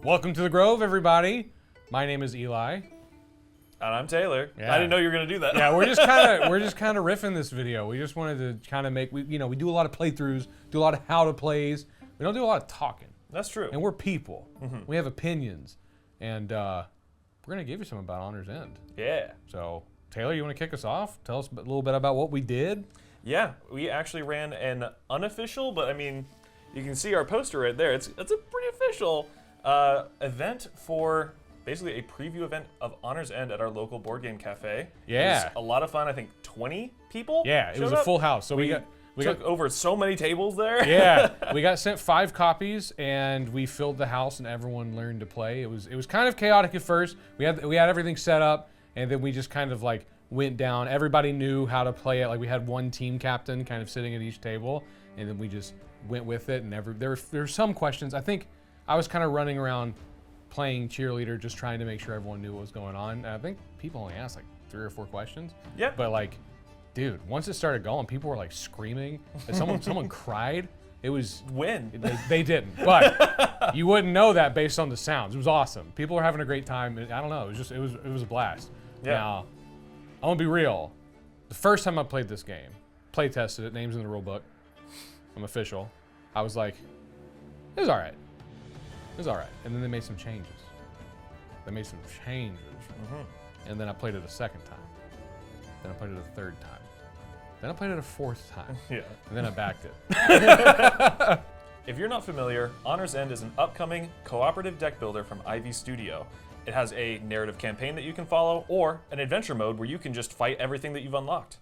Welcome to the Grove, everybody. My name is Eli. And I'm Taylor. Yeah. I didn't know you were gonna do that. Yeah, we're just kind of riffing this video. We just wanted to kind of make, we do a lot of playthroughs, do a lot of how to plays. We don't do a lot of talking. That's true. And we're people. We have opinions, and we're gonna give you some about Honor's End. Yeah. So Taylor, you want to kick us off? Tell us a little bit about what we did. Yeah, we actually ran an unofficial, but I mean, you can see our poster right there. It's a pretty official event for basically a preview event of Honor's End at our local board game cafe. Yeah. It was a lot of fun. I think 20 people. Yeah, it was showed a up. full house. So we took over so many tables there. Yeah, we got sent 5 copies, and we filled the house, and everyone learned to play. It was kind of chaotic at first. We had everything set up, and then we just kind of like went down. Everybody knew how to play it. Like we had one team captain kind of sitting at each table, and then we just went with it. And there were some questions. I think I was kind of running around playing cheerleader, just trying to make sure everyone knew what was going on. And I think people only asked like 3 or 4 questions. Yeah. But like, dude, once it started going, people were like screaming. And someone cried. It was When? they didn't, but you wouldn't know that based on the sounds. It was awesome. People were having a great time. I don't know. It was a blast. Yeah. Now, I'm gonna be real. The first time I played this game, play tested it, names in the rule book. I'm official. I was like, it was all right. It was all right. And then they made some changes. And then I played it a second time. Then I played it a third time. Then I played it a 4th time. Yeah. And then I backed it. If you're not familiar, Honor's End is an upcoming cooperative deck builder from Ivy Studio. It has a narrative campaign that you can follow, or an adventure mode where you can just fight everything that you've unlocked.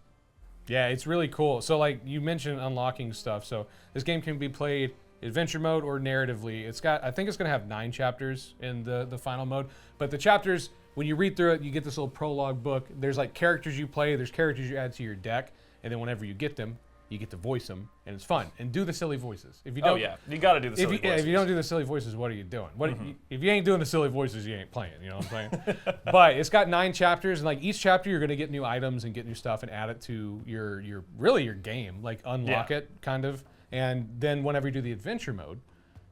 Yeah, it's really cool. So like you mentioned unlocking stuff. So this game can be played adventure mode or narratively. I think it's gonna have 9 chapters in the final mode. But the chapters, when you read through it, you get this little prologue book. There's like characters you play, there's characters you add to your deck, and then whenever you get them, you get to voice them, and it's fun. And do the silly voices. If you don't, Oh yeah, you gotta do the silly voices. If you don't do the silly voices, what are you doing? If you ain't doing the silly voices, you ain't playing. You know what I'm saying? But it's got 9 chapters, and like each chapter, you're gonna get new items and get new stuff and add it to your game, like unlock it kind of. And then whenever you do the adventure mode,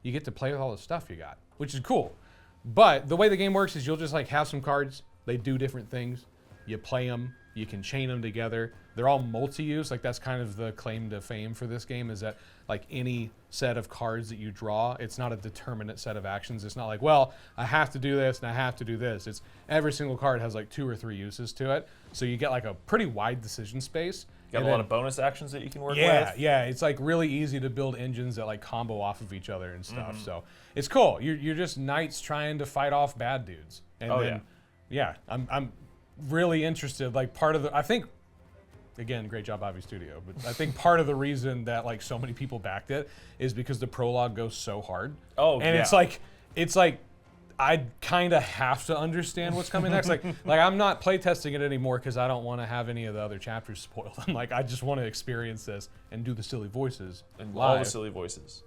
you get to play with all the stuff you got, which is cool. But the way the game works is you'll just like have some cards. They do different things. You play them. You can chain them together. They're all multi-use. Like that's kind of the claim to fame for this game, is that like any set of cards that you draw, it's not a determinate set of actions. It's not like, well, I have to do this and I have to do this. It's every single card has like 2 or 3 uses to it. So you get like a pretty wide decision space. You got a lot of bonus actions that you can work with. Yeah, it's like really easy to build engines that like combo off of each other and stuff. So it's cool. You're just knights trying to fight off bad dudes. And I'm really interested. Like I think, again, great job, Ivy Studio. But I think part of the reason that like so many people backed it is because the prologue goes so hard. Oh, and yeah. it's like I kind of have to understand what's coming next. Like I'm not playtesting it anymore because I don't want to have any of the other chapters spoiled. I'm like, I just want to experience this and do the silly voices And live. all the silly voices.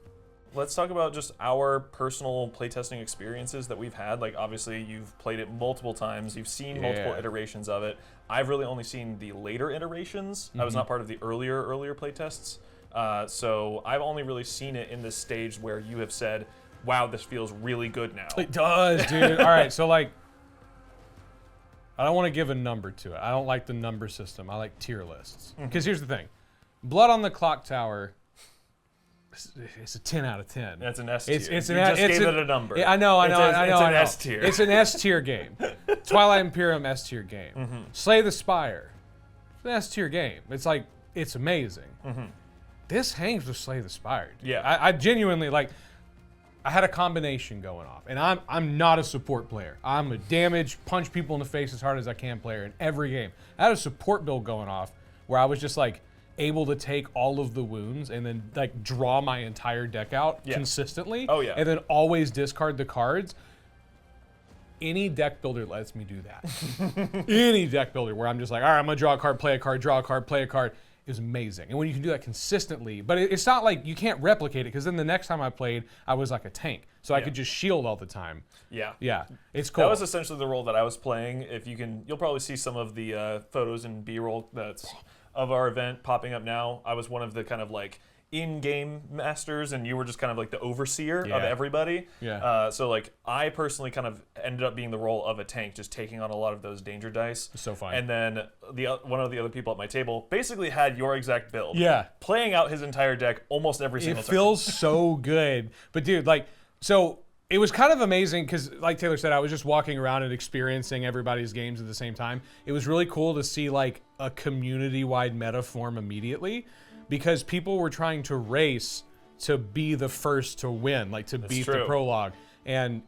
Let's talk about just our personal playtesting experiences that we've had. Like obviously you've played it multiple times. You've seen multiple iterations of it. I've really only seen the later iterations. I was not part of the earlier playtests. So I've only really seen it in this stage where you have said, wow, this feels really good now. It does, dude. All right, so like, I don't want to give a number to it. I don't like the number system. I like tier lists. Because here's the thing. Blood on the Clock Tower, it's a 10 out of 10. That's an S tier. It's you just gave it a number. I know. It's an S tier. It's an S tier game. Twilight Imperium, S tier game. Slay the Spire, it's an S tier game. It's like, it's amazing. This hangs with Slay the Spire. Dude. Yeah. I genuinely, like, I had a combination going off, and I'm not a support player. I'm a damage, punch people in the face as hard as I can player in every game. I had a support build going off where I was just like able to take all of the wounds and then like draw my entire deck out consistently. Oh yeah. And then always discard the cards. Any deck builder lets me do that. Any deck builder where I'm just like, all right, I'm gonna draw a card, play a card, draw a card, play a card. Is amazing. And when you can do that consistently, but it's not like you can't replicate it, because then the next time I played, I was like a tank. So I could just shield all the time. Yeah. Yeah, it's cool. That was essentially the role that I was playing. You'll probably see some of the photos and B-roll that's of our event popping up now. I was one of the kind of like in-game masters, and you were just kind of like the overseer of Yeah. everybody. Yeah. So like I personally kind of ended up being the role of a tank, just taking on a lot of those danger dice. So fun. And then one of the other people at my table basically had your exact build. Yeah. Playing out his entire deck almost every single It time. feels so good. But dude, like, so it was kind of amazing because, like Taylor said, I was just walking around and experiencing everybody's games at the same time. It was really cool to see like a community-wide meta form immediately, because people were trying to race to be the first to win, like to beat the true. prologue. And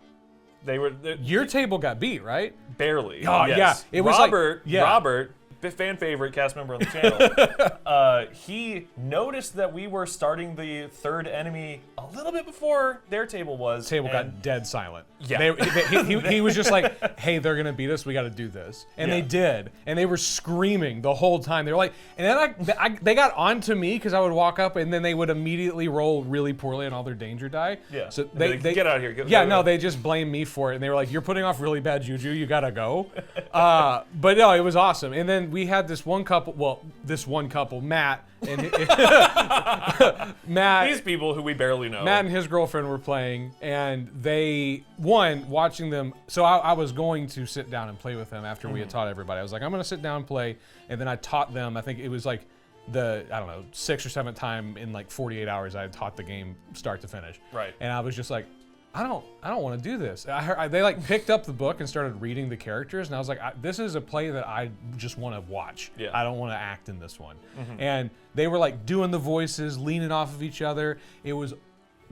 they your table got beat, right? barely. Oh, yes. yeah. It was like- Robert. yeah. Robert, fan favorite cast member on the channel. He noticed that we were starting the third enemy a little bit before their table was. Table and got dead silent. Yeah. He was just like, hey, they're going to beat us. We got to do this. And they Yeah. did. And they were screaming the whole time. They were like, and then they got onto me because I would walk up and then they would immediately roll really poorly on all their danger die. Yeah. So They'd be like, they "Get out of here, go, yeah, go, no, go." they just blamed me for it. And they were like, you're putting off really bad juju. You got to go. But no, it was awesome. And then we had this one couple, Matt, and Matt. These people who we barely know. Matt and his girlfriend were playing, and watching them. So I was going to sit down and play with them after we had taught everybody. I was like, I'm going to sit down and play, and then I taught them. I think it was like the, I don't know, 6th or 7th time in like 48 hours I had taught the game start to finish. Right. And I was just like, I don't want to do this. They like picked up the book and started reading the characters, and I was like, this is a play that I just want to watch. Yeah. I don't want to act in this one. And they were like doing the voices, leaning off of each other. It was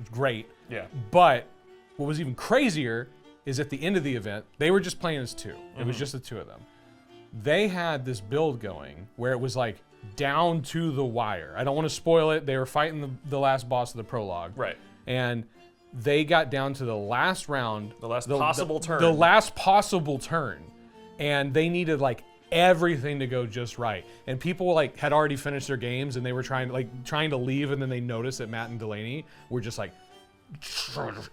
great. Yeah. But what was even crazier is at the end of the event, they were just playing as two. It was just the two of them. They had this build going where it was like down to the wire. I don't want to spoil it. They were fighting the last boss of the prologue. Right. And they got down to the last round. The last possible turn. The last possible turn. And they needed like everything to go just right. And people like had already finished their games and they were trying to leave, and then they noticed that Matt and Delaney were just like,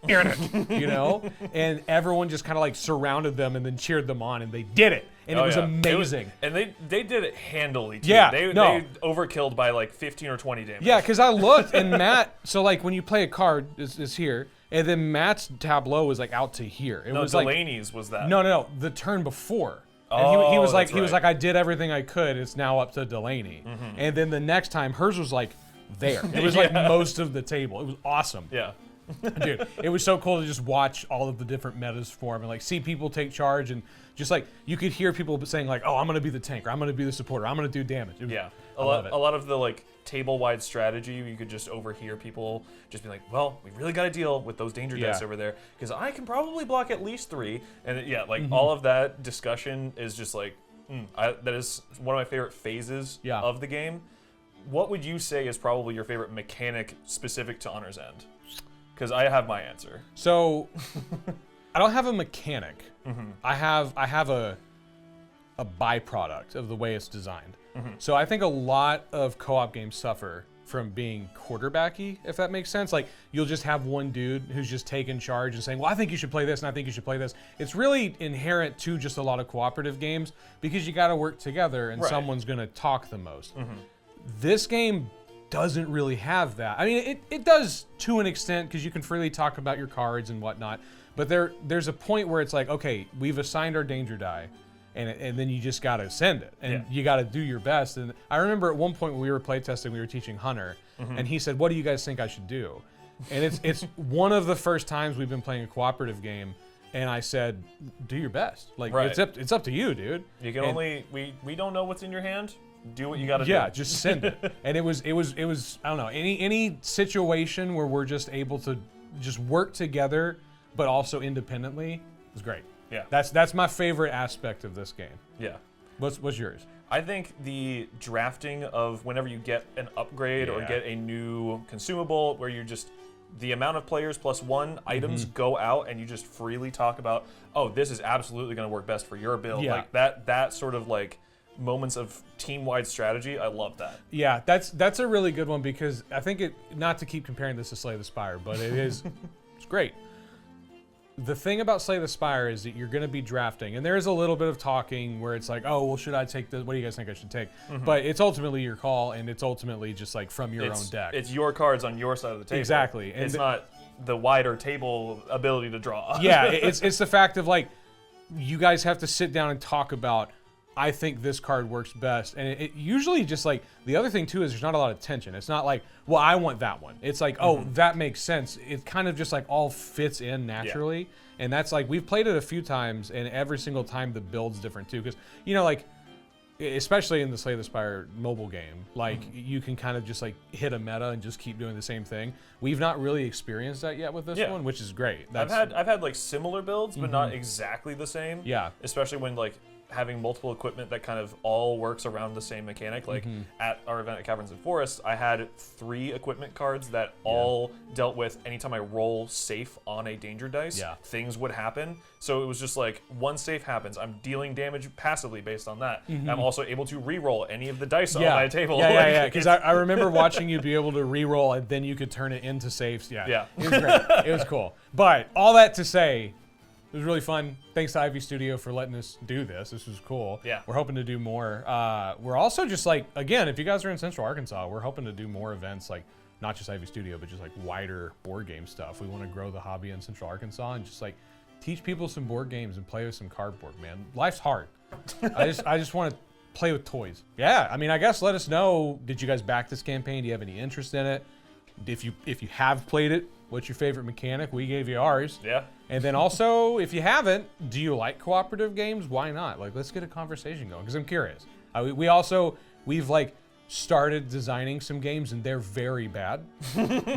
you know? And everyone just kind of like surrounded them and then cheered them on, and they did it. And it was amazing. And they did it handily too. Yeah, They overkilled by like 15 or 20 damage. Yeah, because I looked and Matt, so like when you play a card is here, and then Matt's tableau was like out to here. It was like, Delaney's was that. no, the turn before. And Oh, he was like, that's right. I did everything I could. It's now up to Delaney. And then the next time, hers was like there. It was like most of the table. It was awesome. Yeah. Dude, it was so cool to just watch all of the different metas form and like see people take charge, and just like you could hear people saying like, oh, I'm gonna be the tank, or I'm gonna be the supporter, I'm gonna do damage. Yeah. I love it. A lot of the like table-wide strategy, you could just overhear people just be like, well, we really got to deal with those danger dice over there, because I can probably block at least 3. And all of that discussion is just like, that is one of my favorite phases of the game. What would you say is probably your favorite mechanic specific to Honor's End? Because I have my answer. So I don't have a mechanic. I have a byproduct of the way it's designed. So I think a lot of co-op games suffer from being quarterbacky, if that makes sense. Like you'll just have one dude who's just taking charge and saying, well, I think you should play this and I think you should play this. It's really inherent to just a lot of cooperative games because you got to work together and someone's going to talk the most. This game doesn't really have that. I mean, it does to an extent because you can freely talk about your cards and whatnot, but there's a point where it's like, okay, we've assigned our danger die, and then you just got to send it, and you got to do your best. And I remember at one point when we were playtesting, we were teaching Hunter, and he said, what do you guys think I should do? And it's one of the first times we've been playing a cooperative game, and I said, do your best. Like, it's up to you, dude. You can we don't know what's in your hand. Do what you got to do. Yeah, just send it. And it was I don't know, any situation where we're just able to just work together but also independently is great. Yeah. That's my favorite aspect of this game. Yeah. What's yours? I think the drafting of whenever you get an upgrade or get a new consumable where you just the amount of players plus 1 items go out and you just freely talk about, oh, this is absolutely going to work best for your build. Yeah. Like that sort of like moments of team-wide strategy, I love that. Yeah, that's a really good one because I think not to keep comparing this to Slay the Spire, but it's great. the thing about Slay the Spire is that you're going to be drafting, and there is a little bit of talking where it's like, oh, well, should I take this? What do you guys think I should take? But it's ultimately your call, and it's ultimately just like from your own deck. It's your cards on your side of the table. Exactly. And it's not the wider table ability to draw. Yeah, it's the fact of like, you guys have to sit down and talk about, I think this card works best. And it usually just like, the other thing too is there's not a lot of tension. It's not like, well, I want that one. It's like, oh, that makes sense. It kind of just like all fits in naturally. Yeah. And that's like, we've played it a few times, and every single time the build's different too. Because, you know, like, especially in the Slay the Spire mobile game, like you can kind of just like hit a meta and just keep doing the same thing. We've not really experienced that yet with this one, which is great. I've had like similar builds, but not exactly the same. Yeah. Especially when like having multiple equipment that kind of all works around the same mechanic. Like at our event at Caverns and Forests, I had 3 equipment cards that all dealt with anytime I roll safe on a danger dice, things would happen. So it was just like, one safe happens, I'm dealing damage passively based on that. I'm also able to re-roll any of the dice on my table. Yeah, because I remember watching you be able to re-roll, and then you could turn it into safes. Yeah. It was great. It was cool. But all that to say, it was really fun. Thanks to Ivy Studio for letting us do this. This was cool. Yeah. We're hoping to do more. We're also just like, again, if you guys are in Central Arkansas, we're hoping to do more events, like not just Ivy Studio, but just like wider board game stuff. We want to grow the hobby in Central Arkansas and just like teach people some board games and play with some cardboard, man. Life's hard. I just want to play with toys. Yeah, I mean, I guess let us know, did you guys back this campaign? Do you have any interest in it? If you have played it, what's your favorite mechanic? We gave you ours. Yeah. And then also, if you haven't, do you like cooperative games? Why not? Like, let's get a conversation going, because I'm curious. We've like started designing some games, and they're very bad.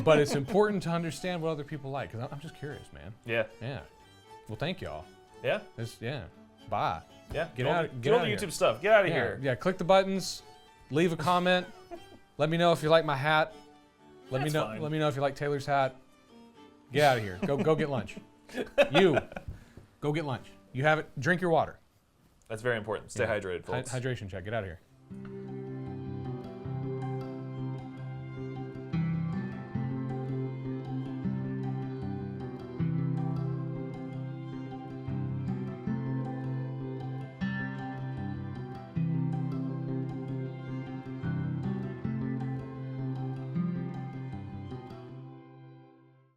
But it's important to understand what other people like, because I'm just curious, man. Yeah. Yeah. Well, thank y'all. Yeah. Bye. Yeah. Get all the YouTube stuff. Get out of here. Yeah. Click the buttons. Leave a comment. Let me know if you like my hat. Let me know if you like Taylor's hat. Get out of here. Go get lunch. Go get lunch. You have it. Drink your water. That's very important. Stay hydrated, folks. Hydration check. Get out of here.